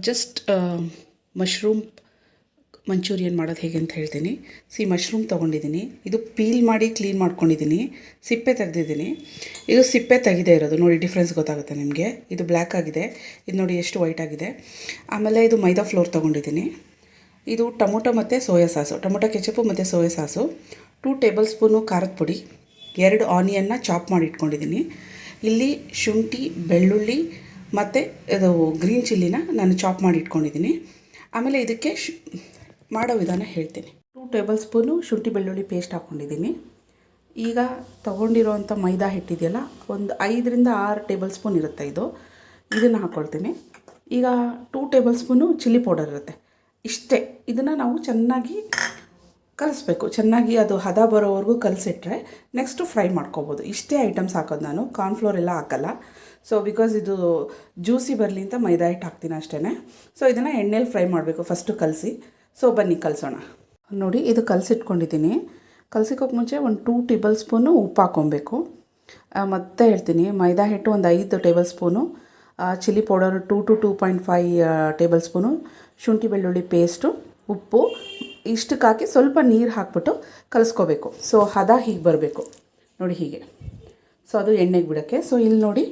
Just mushroom manchurian ಮಾಡೋದು ಹೇಗೆ ಅಂತ ಹೇಳ್ತೀನಿ. ಮಶ್ರೂಮ್ ತೊಗೊಂಡಿದ್ದೀನಿ. ಇದು ಪೀಲ್ ಮಾಡಿ ಕ್ಲೀನ್ ಮಾಡ್ಕೊಂಡಿದ್ದೀನಿ. ಸಿಪ್ಪೆ ತೆಗೆದಿದ್ದೀನಿ. ಇದು ಸಿಪ್ಪೆ ತೆಗೆದೇ ಇರೋದು. ನೋಡಿ ಡಿಫ್ರೆನ್ಸ್ ಗೊತ್ತಾಗುತ್ತೆ ನಿಮಗೆ. ಇದು ಬ್ಲ್ಯಾಕ್ ಆಗಿದೆ, ಇದು ನೋಡಿ ಎಷ್ಟು ವೈಟ್ ಆಗಿದೆ. ಆಮೇಲೆ ಇದು ಮೈದಾ ಫ್ಲೋರ್ ತೊಗೊಂಡಿದ್ದೀನಿ. ಇದು ಟೊಮೊಟೊ ಮತ್ತು ಸೋಯಾ ಸಾಸು, ಟೊಮೊಟೊ ಕೆಚಪು ಮತ್ತು ಸೋಯಾ ಸಾಸು, 2 ಟೇಬಲ್ ಸ್ಪೂನು ಖಾರದ ಪುಡಿ, 2 ಆನಿಯನ್ನ ಚಾಪ್ ಮಾಡಿ ಇಟ್ಕೊಂಡಿದ್ದೀನಿ. ಇಲ್ಲಿ ಶುಂಠಿ, ಬೆಳ್ಳುಳ್ಳಿ ಮತ್ತು ಇದು ಗ್ರೀನ್ ಚಿಲ್ಲಿನ ನಾನು ಚಾಪ್ ಮಾಡಿ ಇಟ್ಕೊಂಡಿದ್ದೀನಿ. ಆಮೇಲೆ ಇದಕ್ಕೆ ಮಾಡೋ ವಿಧಾನ ಹೇಳ್ತೀನಿ. 2 ಟೇಬಲ್ ಸ್ಪೂನು ಶುಂಠಿ ಬೆಳ್ಳುಳ್ಳಿ ಪೇಸ್ಟ್ ಹಾಕ್ಕೊಂಡಿದ್ದೀನಿ. ಈಗ ತೊಗೊಂಡಿರೋವಂಥ ಮೈದಾ ಹಿಟ್ಟಿದೆಯಲ್ಲ, ಒಂದು 5ರಿಂದ 6 ಟೇಬಲ್ ಸ್ಪೂನ್ ಇರುತ್ತೆ ಇದನ್ನು ಹಾಕ್ಕೊಳ್ತೀನಿ. ಈಗ 2 ಟೇಬಲ್ ಸ್ಪೂನು ಚಿಲ್ಲಿ ಪೌಡರ್ ಇರುತ್ತೆ, ಇಷ್ಟೇ. ಇದನ್ನು ನಾವು ಚೆನ್ನಾಗಿ ಕಲಿಸ್ಬೇಕು. ಚೆನ್ನಾಗಿ ಅದು ಹದ ಬರೋವರೆಗೂ ಕಲಸಿಟ್ರೆ ನೆಕ್ಸ್ಟು ಫ್ರೈ ಮಾಡ್ಕೊಬೋದು. ಇಷ್ಟೇ ಐಟಮ್ಸ್ ಹಾಕೋದು ನಾನು. ಕಾರ್ನ್ಫ್ಲೋರ್ ಎಲ್ಲ ಹಾಕಲ್ಲ. ಬಿಕಾಸ್ ಇದು ಜ್ಯೂಸಿ ಬರಲಿ ಅಂತ ಮೈದಾ ಹಿಟ್ಟು ಹಾಕ್ತೀನಿ ಅಷ್ಟೇ. ಇದನ್ನು ಎಣ್ಣೆಲಿ ಫ್ರೈ ಮಾಡಬೇಕು ಫಸ್ಟು ಕಲಸಿ. ಬನ್ನಿ ಕಲಸೋಣ. ನೋಡಿ, ಇದು ಕಲಸಿಟ್ಕೊಂಡಿದ್ದೀನಿ. ಕಲಸಿಕೋಕೆ ಮುಂಚೆ ಒಂದು 2 ಟೇಬಲ್ ಸ್ಪೂನು ಉಪ್ಪು ಹಾಕ್ಕೊಬೇಕು. ಮತ್ತೆ ಹೇಳ್ತೀನಿ, ಮೈದಾ ಹಿಟ್ಟು ಒಂದು 5 table spoon, chilli powder 2 to 2.5 table spoon, ಶುಂಠಿ ಬೆಳ್ಳುಳ್ಳಿ ಪೇಸ್ಟು, ಉಪ್ಪು ಇಷ್ಟಕ್ಕೆ ಹಾಕಿ ಸ್ವಲ್ಪ ನೀರು ಹಾಕ್ಬಿಟ್ಟು ಕಲಿಸ್ಕೋಬೇಕು. ಹದ ಹೀಗೆ ಬರಬೇಕು ನೋಡಿ, ಹೀಗೆ. ಅದು ಎಣ್ಣೆಗೆ ಬಿಡೋಕ್ಕೆ. ಇಲ್ಲಿ ನೋಡಿ,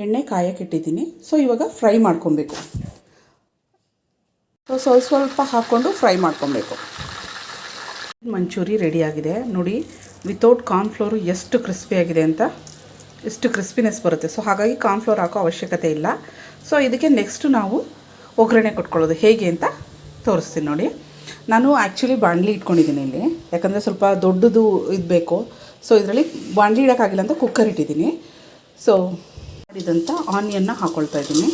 ಎಣ್ಣೆ ಕಾಯಕ್ಕೆ ಇಟ್ಟಿದ್ದೀನಿ. ಇವಾಗ ಫ್ರೈ ಮಾಡ್ಕೊಬೇಕು. ಸ್ವಲ್ಪ ಹಾಕ್ಕೊಂಡು ಫ್ರೈ ಮಾಡ್ಕೊಬೇಕು. ಮಂಚೂರಿ ರೆಡಿಯಾಗಿದೆ ನೋಡಿ. ವಿತೌಟ್ ಕಾರ್ನ್ಫ್ಲೋರು ಎಷ್ಟು ಕ್ರಿಸ್ಪಿಯಾಗಿದೆ ಅಂತ, ಎಷ್ಟು ಕ್ರಿಸ್ಪಿನೆಸ್ ಬರುತ್ತೆ. ಹಾಗಾಗಿ ಕಾರ್ನ್ಫ್ಲೋರ್ ಹಾಕೋ ಅವಶ್ಯಕತೆ ಇಲ್ಲ. ಇದಕ್ಕೆ ನೆಕ್ಸ್ಟು ನಾವು ಒಗ್ಗರಣೆ ಕೊಟ್ಕೊಳ್ಳೋದು ಹೇಗೆ ಅಂತ ತೋರಿಸ್ತೀನಿ ನೋಡಿ. ನಾನು ಆ್ಯಕ್ಚುಲಿ ಬಾಣಲಿ ಇಟ್ಕೊಂಡಿದ್ದೀನಿ ಇಲ್ಲಿ, ಯಾಕಂದರೆ ಸ್ವಲ್ಪ ದೊಡ್ಡದು ಇದು ಬೇಕು. ಇದರಲ್ಲಿ ಬಾಣಲಿ ಇಡೋಕ್ಕಾಗಿಲ್ಲ ಅಂತ ಕುಕ್ಕರ್ ಇಟ್ಟಿದ್ದೀನಿ. ಮಾಡಿದಂಥ ಆನಿಯನ್ನ ಹಾಕ್ಕೊಳ್ತಾ ಇದ್ದೀನಿ.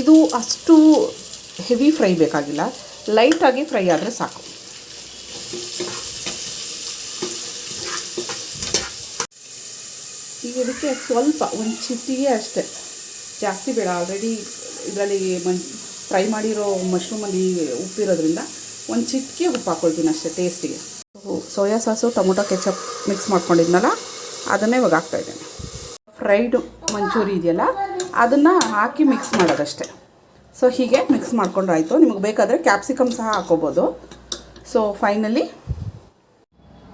ಇದು ಅಷ್ಟು ಹೆವಿ ಫ್ರೈ ಬೇಕಾಗಿಲ್ಲ, ಲೈಟಾಗಿ ಫ್ರೈ ಆದರೆ ಸಾಕು. ಈಗ ಇದಕ್ಕೆ ಸ್ವಲ್ಪ ಒಂದು ಚಿಟಿಗೆ ಅಷ್ಟೇ, ಜಾಸ್ತಿ ಬೇಡ. ಆಲ್ರೆಡಿ ಇದರಲ್ಲಿ ಫ್ರೈ ಮಾಡಿರೋ ಮಶ್ರೂಮಲ್ಲಿ ಉಪ್ಪಿರೋದ್ರಿಂದ ಒಂದು ಚಿಟಿಕೆ ಉಪ್ಪು ಹಾಕ್ಕೊಳ್ತೀನಿ ಅಷ್ಟೇ ಟೇಸ್ಟಿಗೆ. Soya sauce, tomato ketchup mix ಮಾಡ್ಕೊಂಡಿದ್ನಲ್ಲ, ಅದನ್ನೇ ಇವಾಗ ಹಾಕ್ತಾಯಿದ್ದೇನೆ. ಫ್ರೈಡ್ ಮಂಚೂರಿ ಇದೆಯಲ್ಲ, ಅದನ್ನು ಹಾಕಿ ಮಿಕ್ಸ್ ಮಾಡೋದಷ್ಟೇ. ಹೀಗೆ ಮಿಕ್ಸ್ ಮಾಡ್ಕೊಂಡ್ರೆ ಆಯಿತು. ನಿಮಗೆ ಬೇಕಾದರೆ ಕ್ಯಾಪ್ಸಿಕಮ್ ಸಹ ಹಾಕ್ಕೋಬೋದು. Finally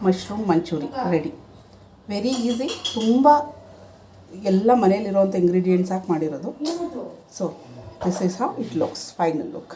mushroom manchurian ready. Very easy, ತುಂಬ ಎಲ್ಲ ಮನೇಲಿರೋವಂಥ ಇಂಗ್ರೀಡಿಯೆಂಟ್ಸ್ ಹಾಕಿ ಮಾಡಿರೋದು. This is how it looks, final look.